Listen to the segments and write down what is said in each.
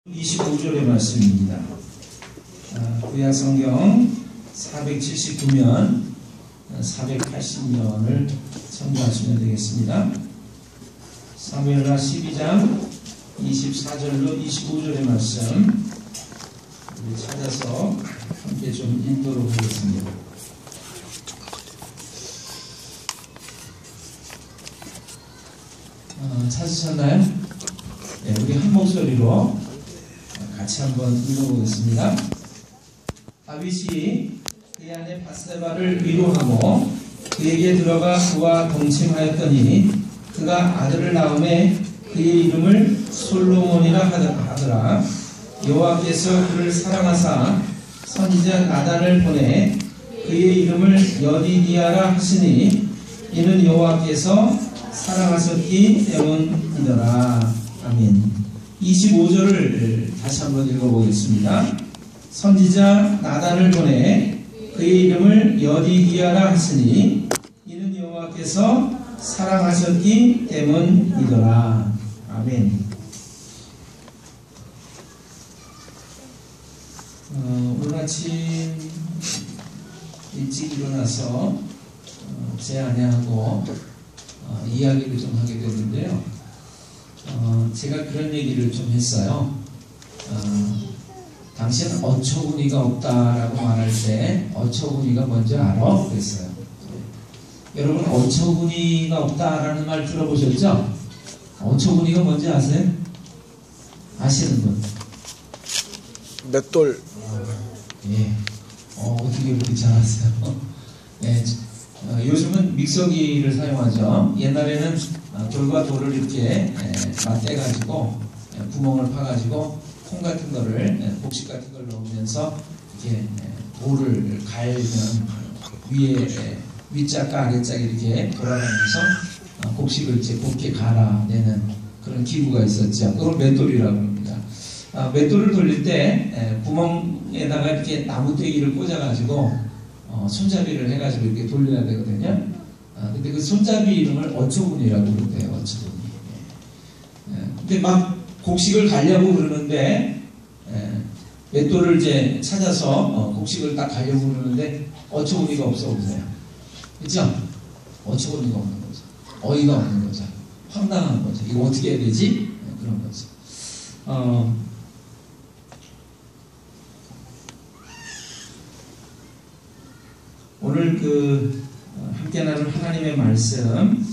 25절의 말씀입니다. 구약성경 479면 480면을 참고하시면 되겠습니다. 사무엘하 12장 24절로 25절의 말씀 찾아서 함께 좀 읽도록 하겠습니다. 찾으셨나요? 네, 우리 한 목소리로 같이 한번 읽어보겠습니다. 다윗이 그의 아내 바세바를 위로하고 그에게 들어가 그와 동침하였더니 그가 아들을 낳음에 그의 이름을 솔로몬이라 하더라. 여호와께서 그를 사랑하사 선지자 나단을 보내 그의 이름을 여디디아라 하시니 이는 여호와께서 사랑하셨기 때문이더라. 아멘. 25절을 다시 한번 읽어보겠습니다. 선지자 나단을 보내 그의 이름을 여디디아라 하시니 이는 여호와께서 사랑하셨기 때문이더라. 아멘. 오늘 아침 일찍 일어나서 제 아내하고 이야기를 좀 하게 됐는데요. 제가 그런 얘기를 좀 했어요. 당신은 어처구니가 없다라고 말할 때 어처구니가 뭔지 알아? 그랬어요. 여러분 어처구니가 없다라는 말 들어보셨죠? 어처구니가 뭔지 아세요? 아시는 분? 맷돌. 예. 어떻게 그렇게 잘 아세요? 예. 요즘은 믹서기를 사용하죠. 옛날에는 돌과 돌을 이렇게 맞대가지고 구멍을 파가지고 콩 같은 거를 곡식 같은 걸 넣으면서 이렇게 돌을 갈면 위에 윗짝 아래짝 이렇게 돌아가면서 곡식을 이제 곱게 갈아내는 그런 기구가 있었죠. 그걸 맷돌이라고 합니다. 맷돌을 돌릴 때 구멍에다가 이렇게 나무떼기를 꽂아가지고 손잡이를 해가지고 이렇게 돌려야 되거든요. 근데 그 손잡이 이름을 어처구니라고 그러대요. 어처구니. 근데 막 곡식을 가려고 그러는데 맷돌을 이제 찾아서 곡식을 딱 가려고 그러는데 어처구니가 없어 보세요. 그렇죠? 어처구니가 없는 거죠. 어이가 없는 거죠. 황당한 거죠. 이거 어떻게 해야 되지? 그런 거죠. 오늘 함께 나눌 하나님의 말씀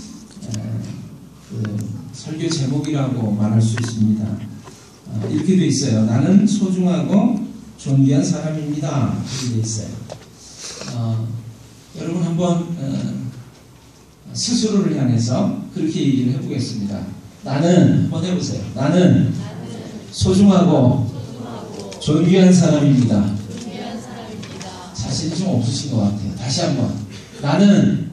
설교 제목이라고 말할 수 있습니다. 이렇게 돼 있어요. 나는 소중하고 존귀한 사람입니다. 이렇게 돼 있어요. 여러분 한번 스스로를 향해서 그렇게 얘기를 해보겠습니다. 나는 한번 해보세요. 나는 소중하고 존귀한 사람입니다. 자신이 좀 없으신 것 같아요. 다시 한번. 나는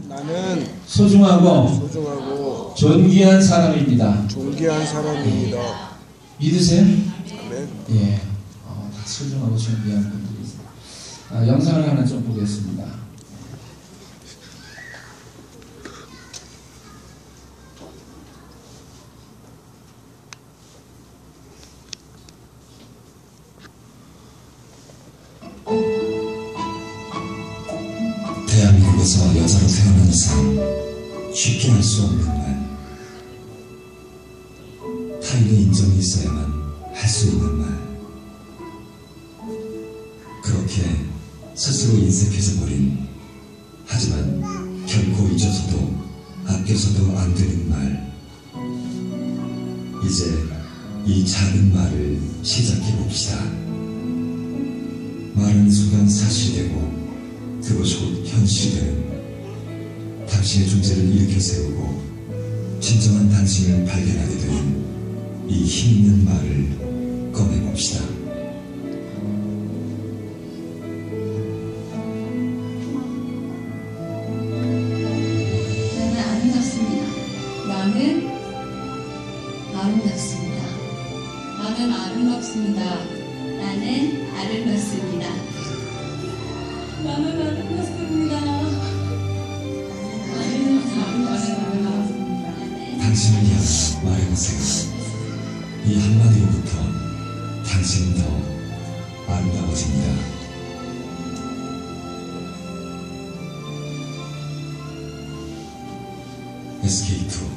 소중하고 존귀한 사람입니다. 존귀한 사람입니다. 믿으세요? 아멘. 예. 다 소중하고 존귀한 분들이 있어요. 영상을 하나 좀 보겠습니다. 대한민국에서 여자로 태어난 이상 쉽게 할 수 없는 말, 타인의 인정이 있어야만 할 수 있는 말, 그렇게 스스로 인색해져 버린, 하지만 결코 잊어서도 아껴서도 안 되는 말. 이제 이 작은 말을 시작해 봅시다. 말은 순간 사실이 되고 그것이 곧 현실이 되는, 당신의 존재를 일으켜 세우고 진정한 당신을 발견하게 되는 이 힘있는 말을 꺼내봅시다. 나는 아름답습니다. 나는 아름답습니다. 나는 아름답습니다. 나는 아름답습니다. 나는 아름답습니다. 당신을 향해 말해보세요. 이 한마디로부터 당신은 더 아름다워집니다. SK2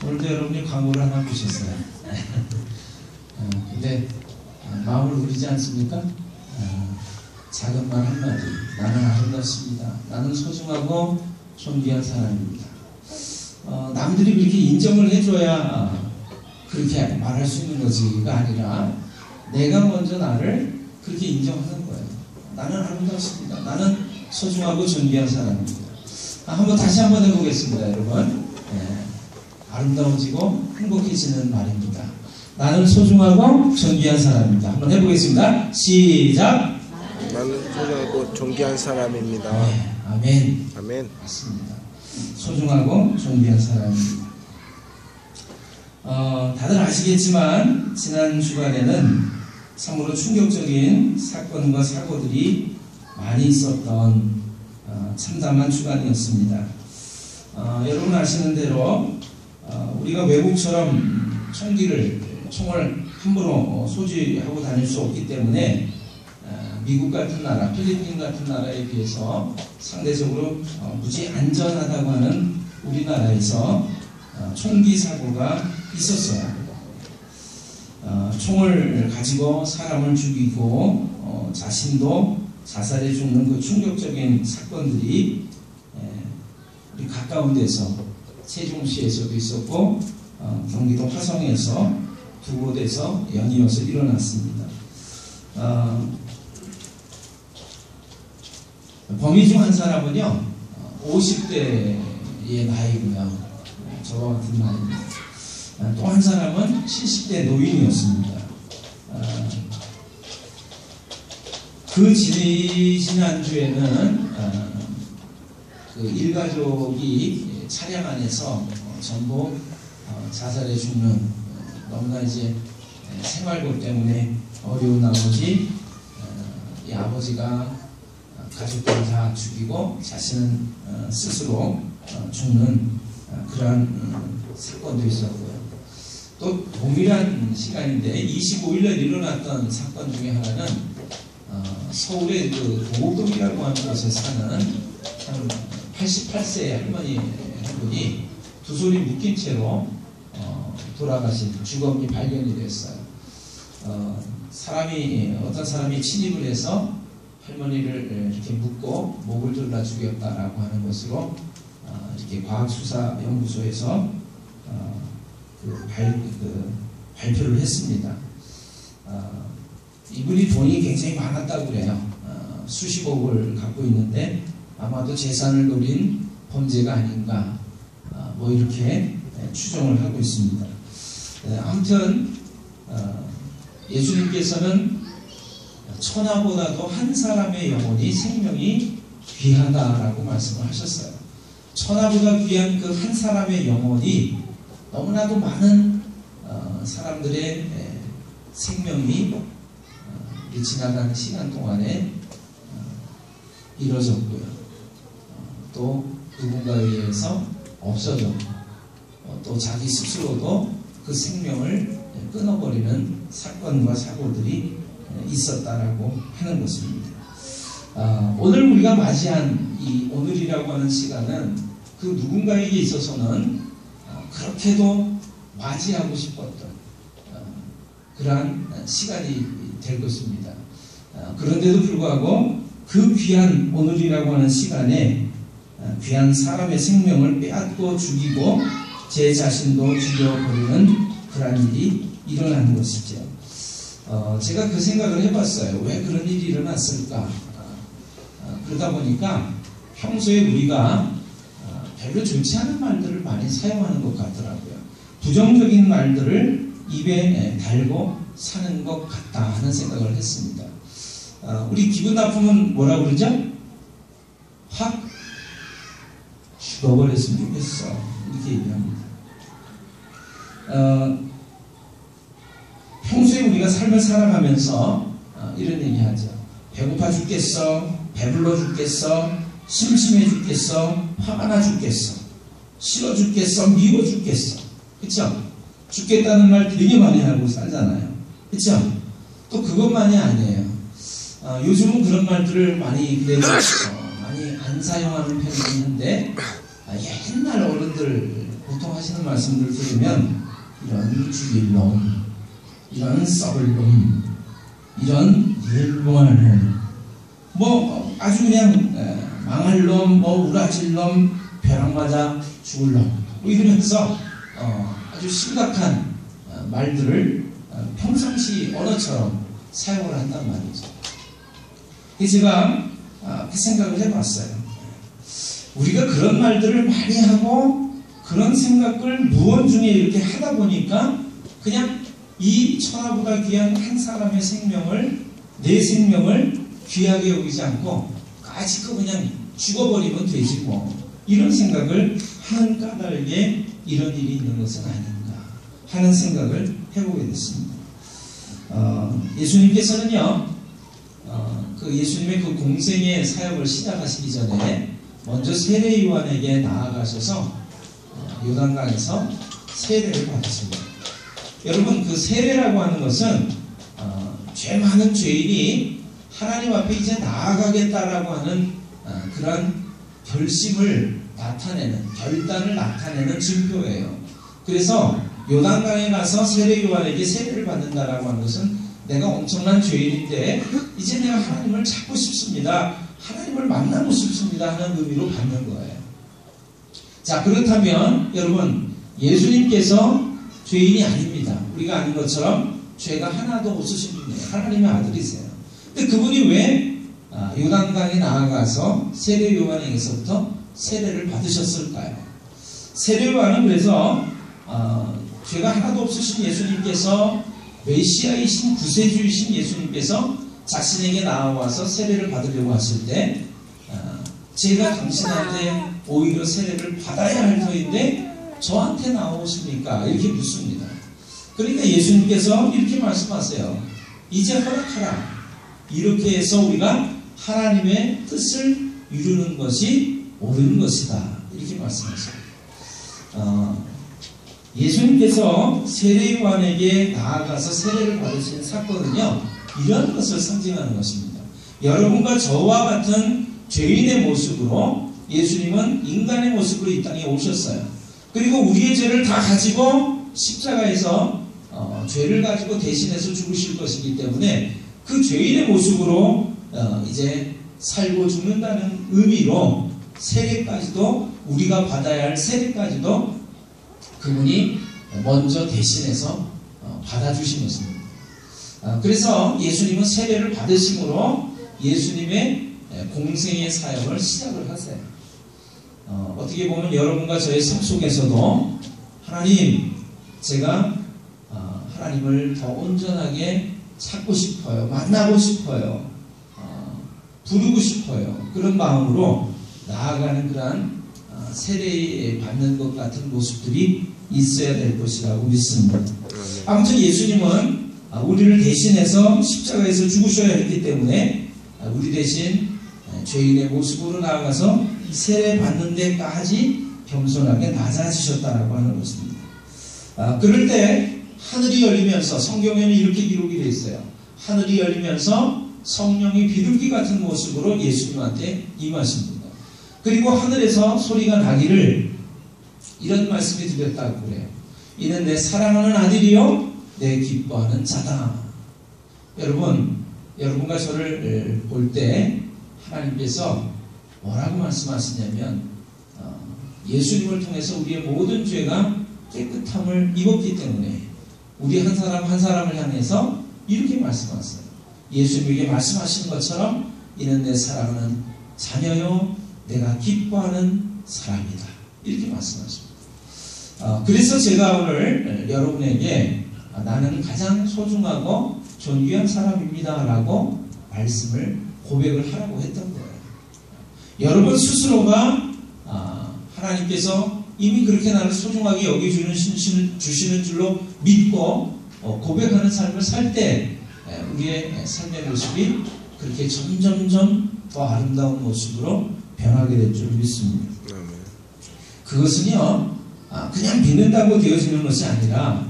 오늘도 여러분이 광고를 하나 보셨어요. 근데 마음을 울리지 않습니까? 작은 말 한마디. 나는 아름답습니다. 나는 소중하고 존귀한 사람입니다. 남들이 그렇게 인정을 해줘야 그렇게 말할 수 있는 거지가 아니라 내가 먼저 나를 그렇게 인정하는 거예요. 나는 아름답습니다. 나는 소중하고 존귀한 사람입니다. 다시 한번 해보겠습니다, 여러분. 아름다워지고 행복해지는 말입니다. 나는 소중하고 존귀한 사람입니다. 한번 해보겠습니다. 시작! 나는 소중하고 존귀한 사람입니다. 아멘. 아멘. 맞습니다. 소중하고 존귀한 사람입니다. 다들 아시겠지만 지난 주간에는 참으로 충격적인 사건과 사고들이 많이 있었던 참담한 주간이었습니다. 여러분 아시는 대로 우리가 외국처럼 총을 함부로 소지하고 다닐 수 없기 때문에 미국 같은 나라, 필리핀 같은 나라에 비해서 상대적으로 무지 안전하다고 하는 우리나라에서 총기 사고가 있었어요. 총을 가지고 사람을 죽이고 자신도 자살해 죽는 그 충격적인 사건들이 우리 가까운 데서 세종시에서도 있었고 경기도 화성에서 두 곳에서 연이어서 일어났습니다. 범인 중 한 사람은요 50대의 나이고요. 저와 같은 나이입니다. 또 한 사람은 70대 노인이었습니다. 그 지난주에는 그 일가족이 차량 안에서 전부 자살해 죽는 너무나 이제 생활고 때문에 어려운 나머지 이 아버지가 가족들을 다 죽이고 자신은 스스로 죽는 그러한 사건도 있었고요. 또 동일한 시간인데 25일날 일어났던 사건 중에 하나는 서울의 그 도곡동이라고 하는 곳에 사는 한 88세 할머니 한 분이 두 손이 묶인 채로 돌아가신 주검이 발견이 됐어요. 어떤 사람이 침입을 해서 할머니를 이렇게 묶고 목을 졸라 죽였다라고 하는 것으로 이렇게 과학수사연구소에서 발표를 했습니다. 이분이 돈이 굉장히 많았다고 그래요. 수십억을 갖고 있는데 아마도 재산을 노린 범죄가 아닌가 뭐 이렇게 추정을 하고 있습니다. 아무튼 예수님께서는 천하보다도 한 사람의 영혼이 생명이 귀하다라고 말씀을 하셨어요. 천하보다 귀한 그 한 사람의 영혼이 너무나도 많은 사람들의 생명이 지나가는 시간 동안에 이뤄졌고요. 또 누군가에 의해서 없어졌고 또 자기 스스로도 그 생명을 끊어버리는 사건과 사고들이 있었다라고 하는 것입니다. 오늘 우리가 맞이한 이 오늘이라고 하는 시간은 그 누군가에게 있어서는 그렇게도 맞이하고 싶었던 그러한 시간이 될 것입니다. 그런데도 불구하고 그 귀한 오늘이라고 하는 시간에 귀한 사람의 생명을 빼앗고 죽이고 제 자신도 죽여버리는 그러한 일이 일어나는 것이죠. 제가 그 생각을 해봤어요. 왜 그런 일이 일어났을까? 그러다 보니까 평소에 우리가 별로 좋지 않은 말들을 많이 사용하는 것 같더라고요. 부정적인 말들을 입에 달고 사는 것 같다 하는 생각을 했습니다. 우리 기분 나쁘면 뭐라 그러죠? 확 죽어버렸으면 좋겠어. 이렇게 얘기합니다. 평소에 우리가 삶을 살아가면서 이런 얘기 하죠. 배고파 죽겠어, 배불러 죽겠어, 심심해 죽겠어, 화가 나 죽겠어, 싫어 죽겠어, 미워 죽겠어. 그쵸? 죽겠다는 말 되게 많이 하고 살잖아요. 그렇죠? 또 그것만이 아니에요. 요즘은 그런 말들을 많이 그래도 많이 안 사용하는 편이긴 한데 옛날 어른들 보통 하시는 말씀들 들으면 이런 죽일 놈, 이런 썩을 놈, 이런 율봉할 놈, 뭐 아주 그냥 망할 놈, 뭐 우라질 놈, 벼락 맞아 죽을 놈, 뭐 이러면서 아주 심각한 말들을 평상시 언어처럼 사용을 한단 말이죠. 그래서 제가 그 생각을 해봤어요. 우리가 그런 말들을 많이 하고 그런 생각을 무언 중에 이렇게 하다 보니까 그냥 이 천하보다 귀한 한 사람의 생명을, 내 생명을 귀하게 여기지 않고 까짓거 그냥 죽어버리면 되지 뭐, 이런 생각을 하는 까닭에 이런 일이 있는 것은 아닌가 하는 생각을 해보게 됐습니다. 예수님께서는요, 그 예수님의 그 공생의 사역을 시작하시기 전에 먼저 세례 요한에게 나아가셔서 요단강에서 세례를 받으십니다. 여러분, 그 세례라고 하는 것은 죄 많은 죄인이 하나님 앞에 이제 나아가겠다라고 하는 그런 결심을 나타내는, 결단을 나타내는 증표예요. 그래서 요단강에 가서 세례 요한에게 세례를 받는다라고 하는 것은 내가 엄청난 죄인인데 이제 내가 하나님을 찾고 싶습니다, 하나님을 만나고 싶습니다 하는 의미로 받는 거예요. 자, 그렇다면 여러분, 예수님께서 죄인이 아닙니다. 우리가 아는 것처럼 죄가 하나도 없으신 분이에요. 하나님의 아들이세요. 근데 그분이 왜 요단강에 나아가서 세례 요한에게서부터 세례를 받으셨을까요? 세례 요한은 그래서 죄가 하나도 없으신 예수님께서, 메시아이신 구세주이신 예수님께서 자신에게 나와서 세례를 받으려고 하실 때 제가 당신한테 오히려 세례를 받아야 할 터인데 저한테 나오십니까? 이렇게 묻습니다. 그러니까 예수님께서 이렇게 말씀하세요. 이제 허락하라. 이렇게 해서 우리가 하나님의 뜻을 이루는 것이 옳은 것이다, 이렇게 말씀하세요. 예수님께서 세례 요한에게 나아가서 세례를 받으신 사건은요, 이런 것을 상징하는 것입니다. 여러분과 저와 같은 죄인의 모습으로 예수님은 인간의 모습으로 이 땅에 오셨어요. 그리고 우리의 죄를 다 가지고 십자가에서 죄를 가지고 대신해서 죽으실 것이기 때문에 그 죄인의 모습으로 이제 살고 죽는다는 의미로 세례까지도, 우리가 받아야 할 세례까지도 그분이 먼저 대신해서 받아주신 것입니다. 그래서 예수님은 세례를 받으심으로 예수님의 공생의 사역을 시작을 하세요. 어떻게 보면 여러분과 저의 삶 속에서도 하나님, 제가 하나님을 더 온전하게 찾고 싶어요, 만나고 싶어요, 부르고 싶어요, 그런 마음으로 나아가는 그러한 세례 받는 것 같은 모습들이 있어야 될 것이라고 믿습니다. 아무튼 예수님은 우리를 대신해서 십자가에서 죽으셔야 했기 때문에 우리 대신 죄인의 모습으로 나아가서 세례 받는 데까지 겸손하게 낮아지셨다라고 하는 것입니다. 그럴 때 하늘이 열리면서, 성경에는 이렇게 기록이 되어 있어요. 하늘이 열리면서 성령이 비둘기 같은 모습으로 예수님한테 임하십니다. 그리고 하늘에서 소리가 나기를 이런 말씀이 들렸다고 그래요. 이는 내 사랑하는 아들이요 내 기뻐하는 자다. 여러분과 저를 볼 때 하나님께서 뭐라고 말씀하시냐면 예수님을 통해서 우리의 모든 죄가 깨끗함을 입었기 때문에 우리 한 사람 한 사람을 향해서 이렇게 말씀하세요. 예수님에게 말씀하시는 것처럼 이는 내 사랑하는 자녀요 내가 기뻐하는 사람이다, 이렇게 말씀하십니다. 그래서 제가 오늘 여러분에게 나는 가장 소중하고 존귀한 사람입니다 라고 말씀을, 고백을 하라고 했던 거예요. 여러분 스스로가 하나님께서 이미 그렇게 나를 소중하게 여겨주시는 줄로 믿고 고백하는 삶을 살 때 우리의 삶의 모습이 그렇게 점점점 더 아름다운 모습으로 변하게 될 줄 믿습니다. 그것은요 그냥 믿는다고 되어지는 것이 아니라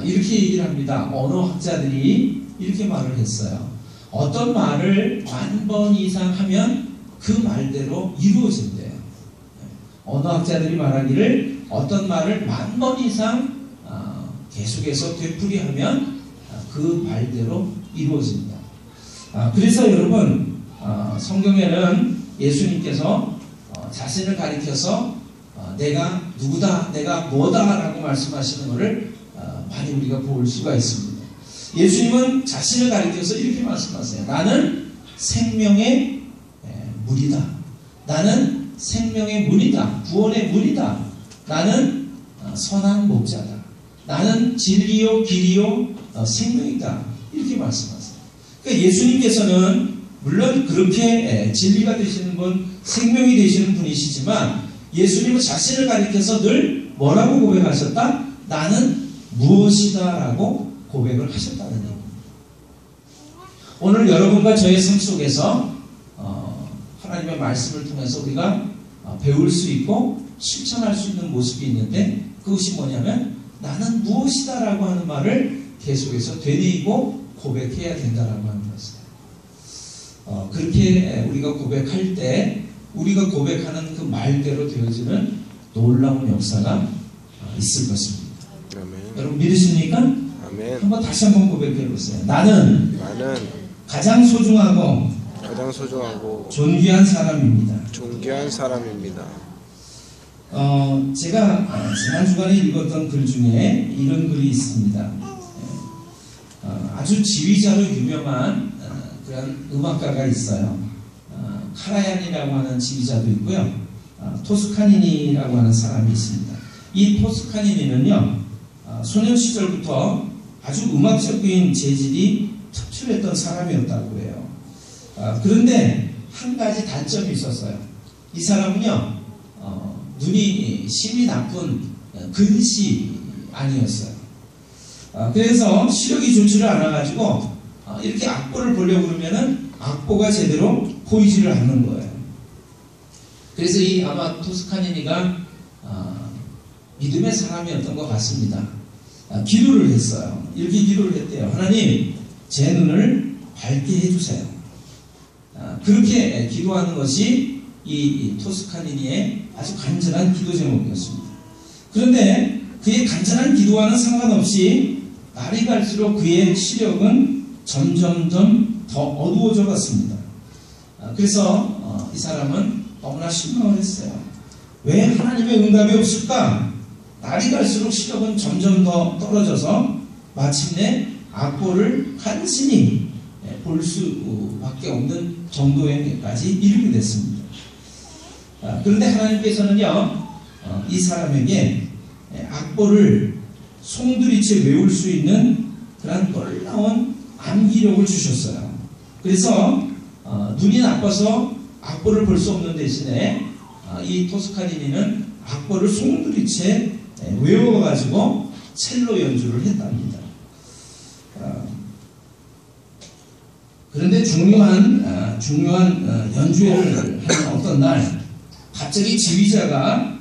이렇게 얘기를 합니다. 언어학자들이 이렇게 말을 했어요. 어떤 말을 1000번 이상 하면 그 말대로 이루어진대요. 언어학자들이 말하기를 어떤 말을 10,000번 이상 계속해서 되풀이하면 그 말대로 이루어진다. 그래서 여러분 성경에는 예수님께서 자신을 가리켜서 내가 누구다, 내가 뭐다 라고 말씀하시는 것을 많이 우리가 볼 수가 있습니다. 예수님은 자신을 가리켜서 이렇게 말씀하세요. 나는 생명의 문이다. 나는 생명의 문이다. 구원의 문이다. 나는 선한 목자다. 나는 진리요 길이요 생명이다. 이렇게 말씀하세요. 그러니까 예수님께서는 물론 그렇게 진리가 되시는 분, 생명이 되시는 분이시지만 예수님은 자신을 가리켜서 늘 뭐라고 고백하셨다? 나는 무엇이다 라고 고백을 하셨다는 얘기입니다. 오늘 여러분과 저의 삶 속에서 하나님의 말씀을 통해서 우리가 배울 수 있고 실천할 수 있는 모습이 있는데 그것이 뭐냐면 나는 무엇이다 라고 하는 말을 계속해서 되뇌이고 고백해야 된다라고 하는 것이에요. 그렇게 우리가 고백할 때 우리가 고백하는 그 말대로 되어지는 놀라운 역사가 있을 것입니다. 아멘. 여러분 믿으십니까? 아멘. 한번 다시 한번 고백해 보세요. 나는 가장 소중하고 존귀한 사람입니다. 존귀한 사람입니다. 제가 지난 주간에 읽었던 글 중에 이런 글이 있습니다. 아주 지휘자로 유명한 그런 음악가가 있어요. 카라얀이라고 하는 지휘자도 있고요. 토스카니니라고 하는 사람이 있습니다. 이 토스카니니는요, 소년 시절부터 아주 음악적인 재질이 특출했던 사람이었다고 해요. 그런데 한 가지 단점이 있었어요. 이 사람은요, 눈이 심이 나쁜 근시 아니었어요. 그래서 시력이 좋지를 않아가지고 이렇게 악보를 보려고 그러면은 악보가 제대로 보이지를 않는 거예요. 그래서 이 아마 토스카니니가 믿음의 사람이었던 것 같습니다. 기도를 했어요. 이렇게 기도를 했대요. 하나님, 제 눈을 밝게 해주세요. 그렇게 기도하는 것이 이 토스카니니의 아주 간절한 기도 제목이었습니다. 그런데 그의 간절한 기도와는 상관없이 날이 갈수록 그의 시력은 점점점 더 어두워져 갔습니다. 그래서 이 사람은 너무나 실망을 했어요. 왜 하나님의 응답이 없을까? 날이 갈수록 시력은 점점 더 떨어져서 마침내 악보를 간신히 볼 수밖에 없는 정도에까지 이르게 됐습니다. 그런데 하나님께서는요, 이 사람에게 악보를 송두리째 외울 수 있는 그런 놀라운 암기력을 주셨어요. 그래서 눈이 나빠서 악보를 볼 수 없는 대신에 이 토스카니니는 악보를 송두리째 외워가지고 첼로 연주를 했답니다. 그런데 중요한 연주회를 하는 어떤 날 갑자기 지휘자가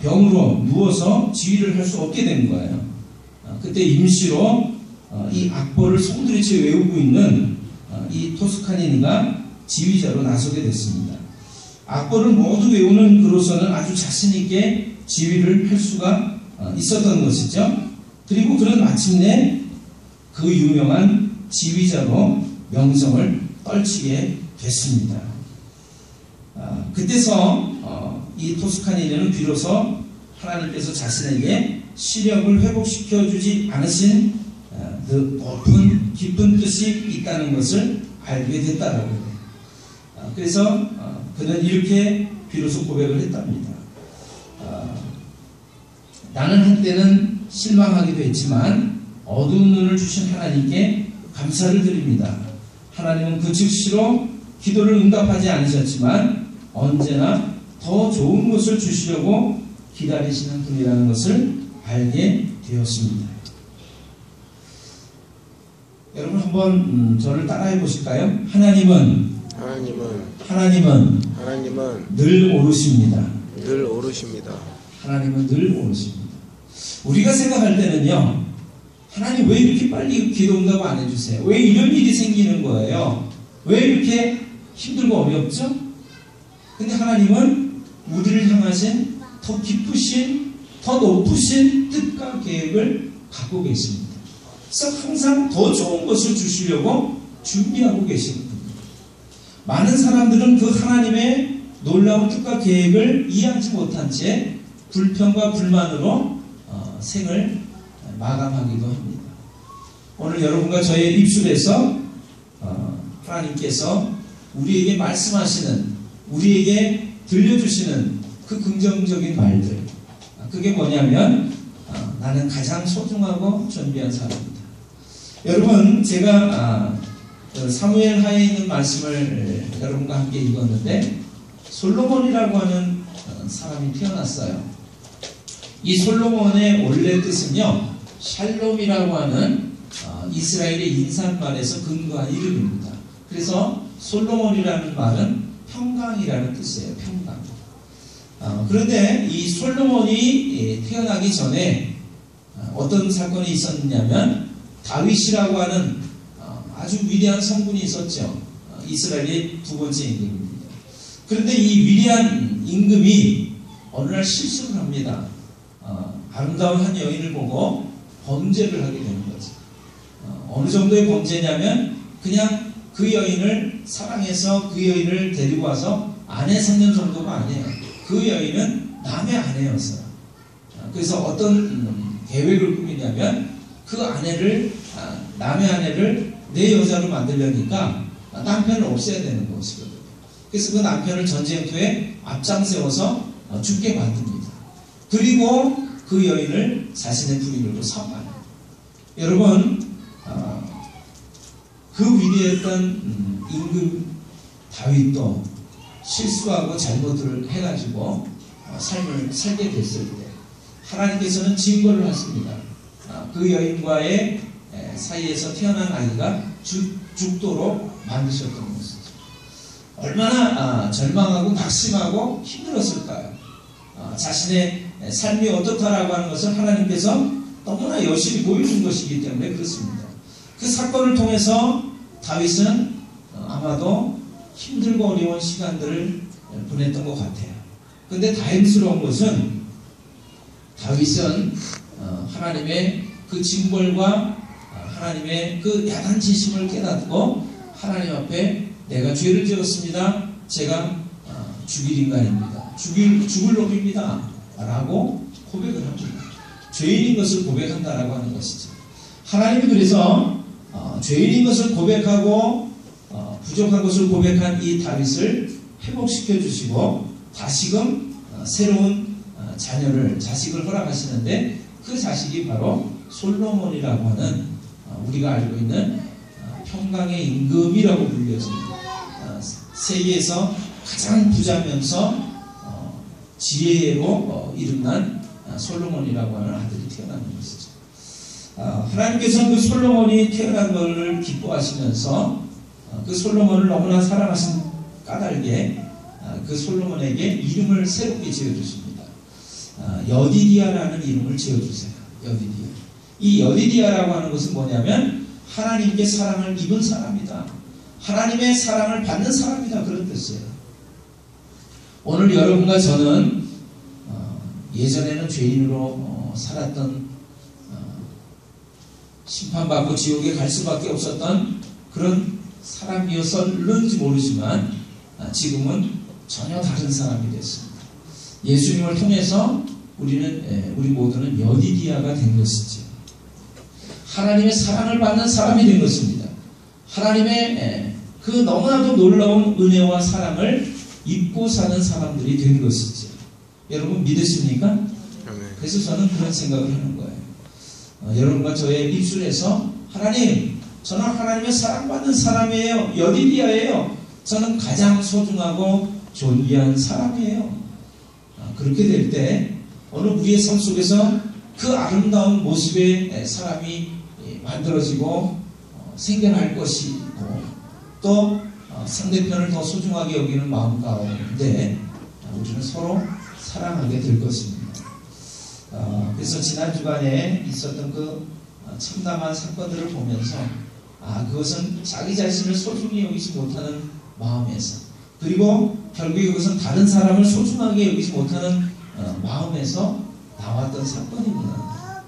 병으로 누워서 지휘를 할 수 없게 된 거예요. 그때 임시로 이 악보를 송두리째 외우고 있는 이 토스카니니가 지휘자로 나서게 됐습니다. 악보를 모두 외우는 그로서는 아주 자신있게 지휘를 할 수가 있었던 것이죠. 그리고 그는 마침내 그 유명한 지휘자로 명성을 떨치게 됐습니다. 그때서 이 토스카니니는 비로소 하나님께서 자신에게 시력을 회복시켜 주지 않으신 그 높은 깊은 뜻이 있다는 것을 알게 됐다라고 해요. 그래서 그는 이렇게 비로소 고백을 했답니다. 나는 한때는 실망하기도 했지만 어두운 눈을 주신 하나님께 감사를 드립니다. 하나님은 그 즉시로 기도를 응답하지 않으셨지만 언제나 더 좋은 것을 주시려고 기다리시는 분이라는 것을 알게 되었습니다. 여러분 한번 저를 따라해 보실까요? 하나님은 늘 오르십니다. 늘 오르십니다. 하나님은 늘 오르십니다. 우리가 생각할 때는요, 하나님 왜 이렇게 빨리 기도응답 안 해주세요? 왜 이런 일이 생기는 거예요? 왜 이렇게 힘들고 어렵죠? 근데 하나님은 우리를 향하신 더 깊으신, 더 높으신 뜻과 계획을 갖고 계십니다. 그래서 항상 더 좋은 것을 주시려고 준비하고 계십니다. 많은 사람들은 그 하나님의 놀라운 뜻과 계획을 이해하지 못한 채 불평과 불만으로 생을 마감하기도 합니다. 오늘 여러분과 저의 입술에서 하나님께서 우리에게 말씀하시는, 우리에게 들려주시는 그 긍정적인 말들, 그게 뭐냐면 나는 가장 소중하고 존귀한 사람이다. 여러분, 제가 사무엘 하에 있는 말씀을 여러분과 함께 읽었는데 솔로몬이라고 하는 사람이 태어났어요. 이 솔로몬의 원래 뜻은요, 샬롬이라고 하는 이스라엘의 인사말에서 근거한 이름입니다. 그래서 솔로몬이라는 말은 평강이라는 뜻이에요. 평강. 그런데 이 솔로몬이 태어나기 전에 어떤 사건이 있었냐면 다윗이라고 하는 아주 위대한 성군이 있었죠. 이스라엘의 두 번째 임금입니다. 그런데 이 위대한 임금이 어느 날 실수를 합니다. 아름다운 한 여인을 보고 범죄를 하게 되는 거죠. 어느 정도의 범죄냐면 그냥 그 여인을 사랑해서 그 여인을 데리고 와서 아내 삼는 정도가 아니에요. 그 여인은 남의 아내였어요. 그래서 어떤 계획을 꾸미냐면 그 아내를, 남의 아내를 내 여자로 만들려니까 남편을 없애야 되는 것이거든요. 그래서 그 남편을 전쟁터에 앞장세워서 죽게 만듭니다. 그리고 그 여인을 자신의 부인으로 삼아요. 여러분, 그 위대했던 임금 다윗도 실수하고 잘못을 해가지고 삶을 살게 됐을 때 하나님께서는 징벌을 하십니다. 그 여인과의 사이에서 태어난 아이가 죽도록 만드셨던 것이죠. 얼마나 절망하고 낙심하고 힘들었을까요? 자신의 삶이 어떻다라고 하는 것을 하나님께서 너무나 여실히 보여준 것이기 때문에 그렇습니다. 그 사건을 통해서 다윗은 아마도 힘들고 어려운 시간들을 보냈던 것 같아요. 그런데 다행스러운 것은 다윗은 하나님의 그 징벌과 하나님의 그 야단치심을 깨닫고 하나님 앞에 내가 죄를 지었습니다. 제가 죽일 인간입니다. 죽을 놈입니다. 라고 고백을 합니다. 죄인인 것을 고백한다라고 하는 것이죠. 하나님이 그래서 죄인인 것을 고백하고 부족한 것을 고백한 이 다윗을 회복시켜 주시고 다시금 새로운 자식을 허락하시는데 그 자식이 바로 솔로몬이라고 하는 우리가 알고 있는 평강의 임금이라고 불려집니다. 세계에서 가장 부자면서 지혜로 이름난 솔로몬이라고 하는 아들이 태어나는 것이죠. 하나님께서는 그 솔로몬이 태어난 것을 기뻐하시면서 그 솔로몬을 너무나 사랑하신 까닭에 그 솔로몬에게 이름을 새롭게 지어주십니다. 여디디아라는 이름을 지어주세요. 여디디아. 이 여디디아라고 하는 것은 뭐냐면 하나님께 사랑을 입은 사람이다. 하나님의 사랑을 받는 사람이다. 그런 뜻이에요. 오늘 여러분과 저는 예전에는 죄인으로 살았던 심판받고 지옥에 갈 수밖에 없었던 그런 사람이었을는지 모르지만 지금은 전혀 다른 사람이 됐습니다. 예수님을 통해서 우리 모두는 여디디아가 된 것이지. 하나님의 사랑을 받는 사람이 된 것입니다. 하나님의 그 너무나도 놀라운 은혜와 사랑을 입고 사는 사람들이 된 것이지. 여러분 믿으십니까? 그래서 저는 그런 생각을 하는 거예요. 여러분과 저의 입술에서 하나님, 저는 하나님의 사랑받는 사람이에요. 여디디아예요. 저는 가장 소중하고 존귀한 사람이에요. 그렇게 될 때 어느 우리의 삶 속에서 그 아름다운 모습의 사람이 만들어지고 생겨날 것이고 또 상대편을 더 소중하게 여기는 마음 가운데 우리는 서로 사랑하게 될 것입니다. 그래서 지난 주간에 있었던 그 참담한 사건들을 보면서 그것은 자기 자신을 소중히 여기지 못하는 마음에서, 그리고 결국에 그것은 다른 사람을 소중하게 여기지 못하는 마음에서 나왔던 사건입니다.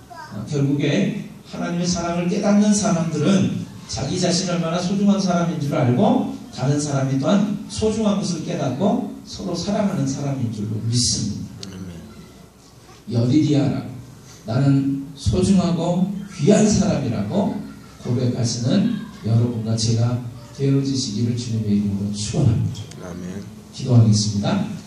결국에 하나님의 사랑을 깨닫는 사람들은 자기 자신이 얼마나 소중한 사람인 줄 알고 다른 사람이 또한 소중한 것을 깨닫고 서로 사랑하는 사람인 줄로 믿습니다. 여디디아라고, 나는 소중하고 귀한 사람이라고 고백하시는 여러분과 제가 되어지시기를 주님의 이름으로 축원합니다. 아멘. 기도하겠습니다.